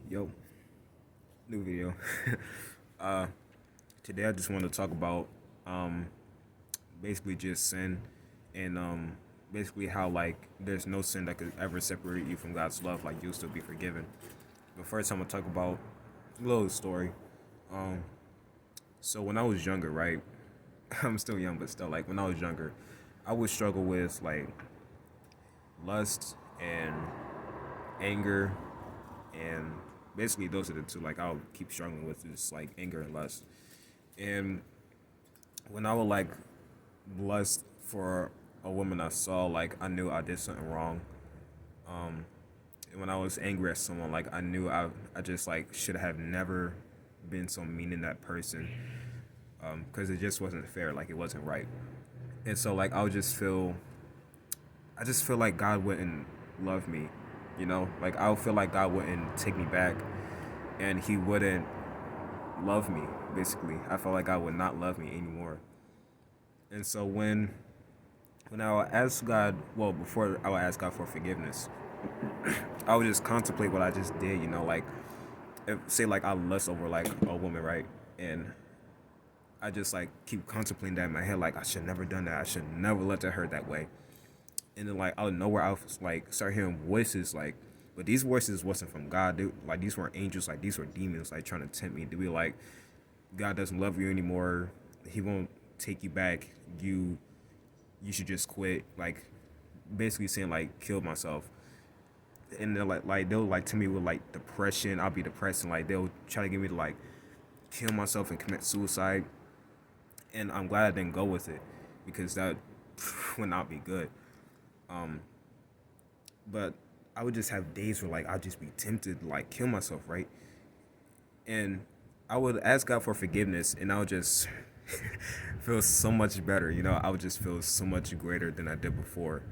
Yo, new video. uh, Today I just want to talk about um, basically just sin and basically how like there's no sin that could ever separate you from God's love. Like you'll still be forgiven. But first I'm gonna talk about a little story. Um, so when I was younger, right? I'm still young, but still like when I was younger, I would struggle with like lust and anger and basically those are the two like I'll keep struggling with is like anger and lust. And when I would like lust for a woman I saw, like I knew I did something wrong. And when I was angry at someone, like I knew I just like should have never been so mean in that person, because it just wasn't fair, like it wasn't right. And so like I just feel like God wouldn't love me, you know, like I would feel like God wouldn't take me back, and He wouldn't love me. Basically, I felt like God would not love me anymore. And so when I would ask God, well, before I would ask God for forgiveness, I would just contemplate what I just did. You know, like if, say like I lust over like a woman, right? And I just like keep contemplating that in my head, like I should never done that. I should never let her hurt that way. And then like out of nowhere, I was like start hearing voices like, but these voices wasn't from God. They, like these weren't angels. Like these were demons, like trying to tempt me to be like, God doesn't love you anymore. He won't take you back. You should just quit. Like basically saying like kill myself. And they're like they'll like tell me with like depression. I'll be depressed and like they'll try to get me to like kill myself and commit suicide. And I'm glad I didn't go with it because that would not be good. Um, but I would just have days where like I'd just be tempted to like kill myself, right? And I would ask God for forgiveness, and I would just feel so much better. You know, I would just feel so much greater than I did before.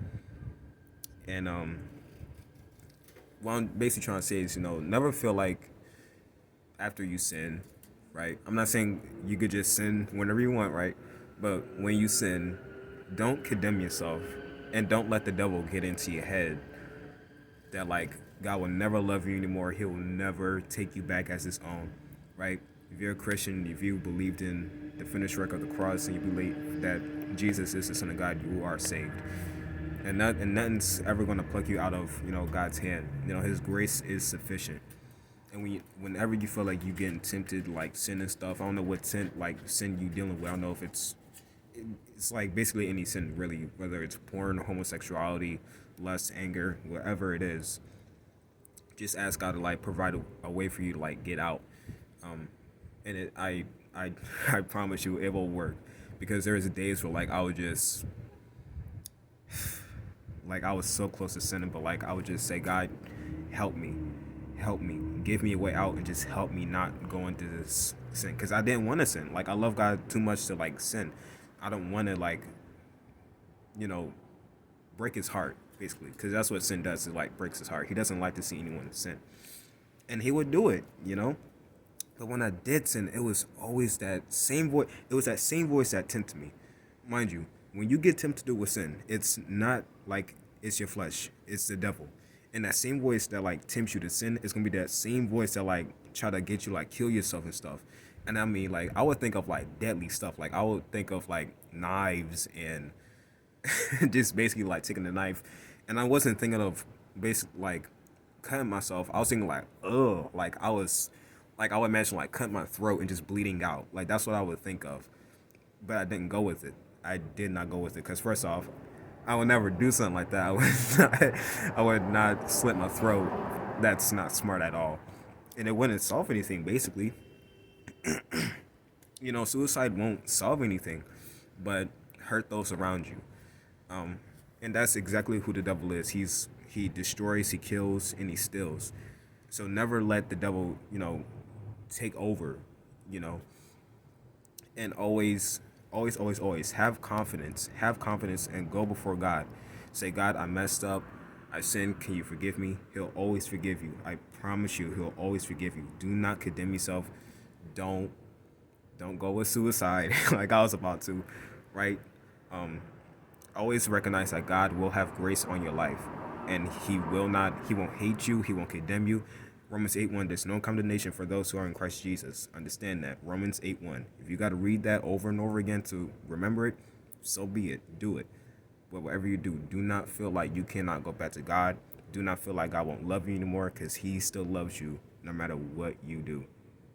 And what I'm basically trying to say is, you know, never feel like after you sin, right? I'm not saying you could just sin whenever you want, right? But when you sin, don't condemn yourself and don't let the devil get into your head that like God will never love you anymore. He will never take you back as his own, right? If you're a Christian, if you believed in the finished work of the cross and you believe that Jesus is the Son of God, you are saved. And nothing's ever gonna pluck you out of, you know, God's hand. You know, his grace is sufficient. And whenever you feel like you getting tempted, like sin and stuff, I don't know what sin you dealing with. I don't know if it's like basically any sin really, whether it's porn, homosexuality, lust, anger, whatever it is. Just ask God to like provide a way for you to like get out. And I I promise you it will work because there's days where like I would just like I was so close to sinning, but like I would just say, God, help me, help me, give me a way out, and just help me not go into this sin because I didn't want to sin. Like I love God too much to like sin. I don't want to like you know break his heart basically because that's what sin does. It like breaks his heart. He doesn't like to see anyone sin, and he would do it, you know. But when I did sin, it was always that same voice. It was that same voice that tempted me. Mind you, when you get tempted with sin, it's not like it's your flesh, it's the devil. And that same voice that like tempts you to sin is gonna be that same voice that like try to get you like kill yourself and stuff. And I mean like I would think of like deadly stuff. Like I would think of like knives and just basically like taking the knife. And I wasn't thinking of basic like cutting myself. I was thinking like, ugh, like I would imagine like cutting my throat and just bleeding out. Like that's what I would think of. But I didn't go with it. I did not go with it because first off, I would never do something like that. I would not slit my throat. That's not smart at all. And it wouldn't solve anything basically. You know, suicide won't solve anything, but hurt those around you. Um, and that's exactly who the devil is. He destroys, he kills, and he steals. So never let the devil, you know, take over, you know, and always have confidence and go before God. Say, God, I messed up, I sinned, can you forgive me? He'll always forgive you. I promise you, he'll always forgive you. Do not condemn yourself. don't don't go with suicide like I was about to, right? um Always recognize that God will have grace on your life, and he won't hate you, he won't condemn you. Romans 8:1, there's no condemnation for those who are in Christ Jesus. Understand that. Romans 8:1. If you got to read that over and over again to remember it, so be it. Do it. But whatever you do, do not feel like you cannot go back to God. Do not feel like God won't love you anymore, because he still loves you no matter what you do.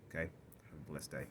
Okay? Have a blessed day.